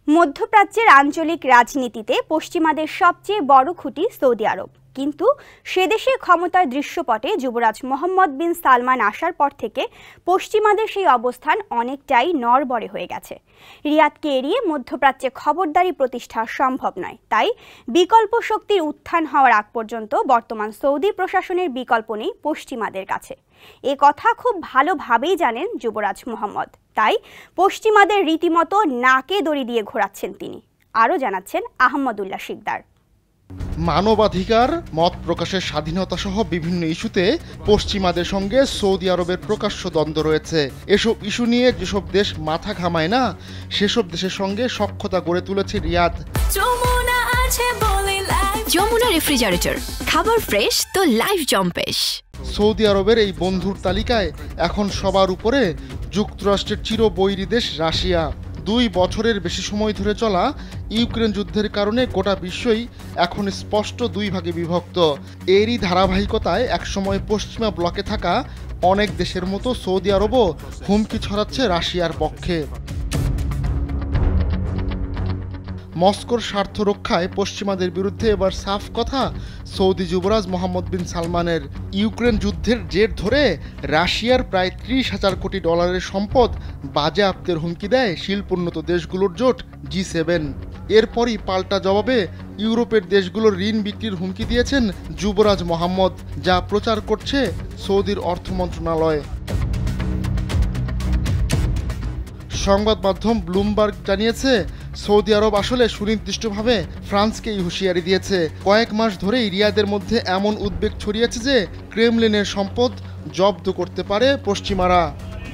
মধ্যপ্রাচ্যের আঞ্চলিক রাজনীতিতে পশ্চিমাদের সবচেয়ে বড় খুঁটি সৌদি আরব, কিন্তু সেদেশে ক্ষমতার দৃশ্যপটে যুবরাজ মোহাম্মদ বিন সালমান আসার পর থেকে পশ্চিমাদের সেই অবস্থান অনেকটাই নড়বড়ে হয়ে গেছে। রিয়াদকে এড়িয়ে মধ্যপ্রাচ্যে খবরদারি প্রতিষ্ঠা সম্ভব নয়, তাই বিকল্প শক্তির উত্থান হওয়ার আগ পর্যন্ত বর্তমান সৌদি প্রশাসনের বিকল্প নেই পশ্চিমাদের কাছে। এ কথা খুব ভালোভাবেই জানেন যুবরাজ মোহাম্মদ, তাই পশ্চিমাদের রীতিমতো নাকে দড়ি দিয়ে ঘোরাচ্ছেন তিনি। আরও জানাচ্ছেন আহমদুল্লাহ শিকদার। মানবাধিকার, মত প্রকাশের স্বাধীনতা সহ বিভিন্ন ইস্যুতে পশ্চিমাদের সঙ্গে সৌদি আরবের প্রকাশ্য দ্বন্দ্ব রয়েছে। এসব ইস্যু নিয়ে যেসব দেশ মাথা ঘামায় না, সেসব দেশের সঙ্গে সখ্যতা গড়ে তুলেছে রিয়াদ। যমুনা রেফ্রিজারেটর, খাবার ফ্রেশ তো লাইফ জম্পেশ। সৌদি আরবের এই বন্ধুর তালিকায় এখন সবার উপরে যুক্তরাষ্ট্রের চিরবৈরী দেশ রাশিয়া। 2 বছরের বেশি সময় ধরে চলা ইউক্রেন যুদ্ধের কারণে গোটা বিশ্বই এখন স্পষ্ট 2 ভাগে বিভক্ত। এরই ধারাবাহিকতায় একসময় পশ্চিমা ব্লকে থাকা অনেক দেশের মতো সৌদি আরবও হুমকি ছড়াচ্ছে রাশিয়ার পক্ষে। মস্কোর স্বার্থ রক্ষায় পশ্চিমাদের বিরুদ্ধে এবার সাফ কথা সৌদি যুবরাজ মোহাম্মদ বিন সালমানের। ইউক্রেন যুদ্ধের জের ধরে রাশিয়ার প্রায় 30,000 কোটি ডলারের সম্পদ বাজেয়াপ্তের হুমকি দেয় শিল্পোন্নত দেশগুলোর জোট G7। এরপরই পাল্টা জবাবে ইউরোপের দেশগুলোর ঋণ বিক্রির হুমকি দিয়েছেন যুবরাজ মোহাম্মদ, যা প্রচার করছে সৌদির অর্থ মন্ত্রণালয়। সংবাদ মাধ্যম ব্লুমবার্গ জানিয়েছে, সৌদি আরব আসলে সুনির্দিষ্টভাবে ফ্রান্সকেই হুঁশিয়ারি দিয়েছে। কয়েক মাস ধরেই রিয়াদের মধ্যে এমন উদ্বেগ ছড়িয়েছে যে ক্রেমলিনের সম্পদ জব্দ করতে পারে পশ্চিমারা।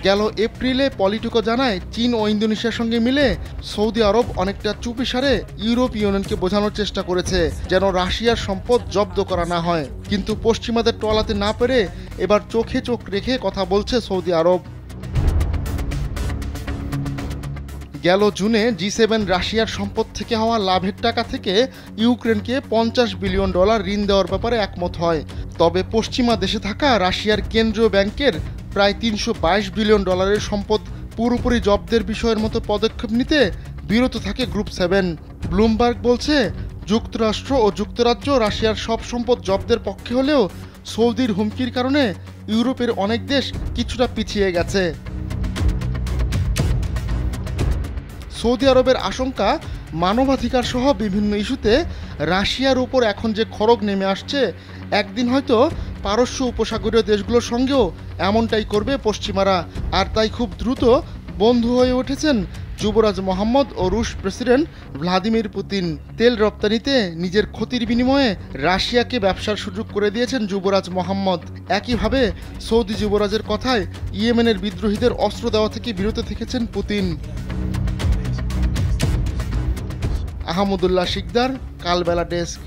গেল এপ্রিলে পলিটিকো জানায়, চীন ও ইন্দোনেশিয়ার সঙ্গে মিলে সৌদি আরব অনেকটা চুপিসারে ইউরোপীয় ইউনিয়নকে বোঝানোর চেষ্টা করেছে যেন রাশিয়ার সম্পদ জব্দ করা না হয়। কিন্তু পশ্চিমাদের টলাতে না পেরে এবার চোখে চোখ রেখে কথা বলছে সৌদি আরব। গেল জুনে G7 রাশিয়ার সম্পদ থেকে হওয়া লাভের টাকা থেকে ইউক্রেনকে $50 বিলিয়ন ঋণ দেওয়ার ব্যাপারে একমত হয়। তবে পশ্চিমা দেশে থাকা রাশিয়ার কেন্দ্রীয় ব্যাংকের প্রায় $322 বিলিয়ন সম্পদ পুরোপুরি জব্দের বিষয়ের মতো পদক্ষেপ নিতে বিরত থাকে গ্রুপ 7। ব্লুমবার্গ বলছে, যুক্তরাষ্ট্র ও যুক্তরাজ্য রাশিয়ার সব সম্পদ জব্দের পক্ষে হলেও সৌদির হুমকির কারণে ইউরোপের অনেক দেশ কিছুটা পিছিয়ে গেছে। সৌদি আরবের আশঙ্কা, মানবাধিকার সহ বিভিন্ন ইস্যুতে রাশিয়ার উপর এখন যে খড়গ নেমে আসছে, একদিন হয়তো পারস্য উপসাগরীয় দেশগুলোর সঙ্গেও এমনটাই করবে পশ্চিমারা। আর তাই খুব দ্রুত বন্ধু হয়ে উঠেছেন যুবরাজ মোহাম্মদ ও রুশ প্রেসিডেন্ট ভ্লাদিমির পুতিন। তেল রপ্তানিতে নিজের ক্ষতির বিনিময়ে রাশিয়াকে ব্যবসার সুযোগ করে দিয়েছেন যুবরাজ মোহাম্মদ। একইভাবে সৌদি যুবরাজের কথায় ইয়েমেনের বিদ্রোহীদের অস্ত্র দেওয়া থেকে বিরত থেকেছেন পুতিন। আহমদুল্লাহ শিকদার, কালবেলা ডেস্ক।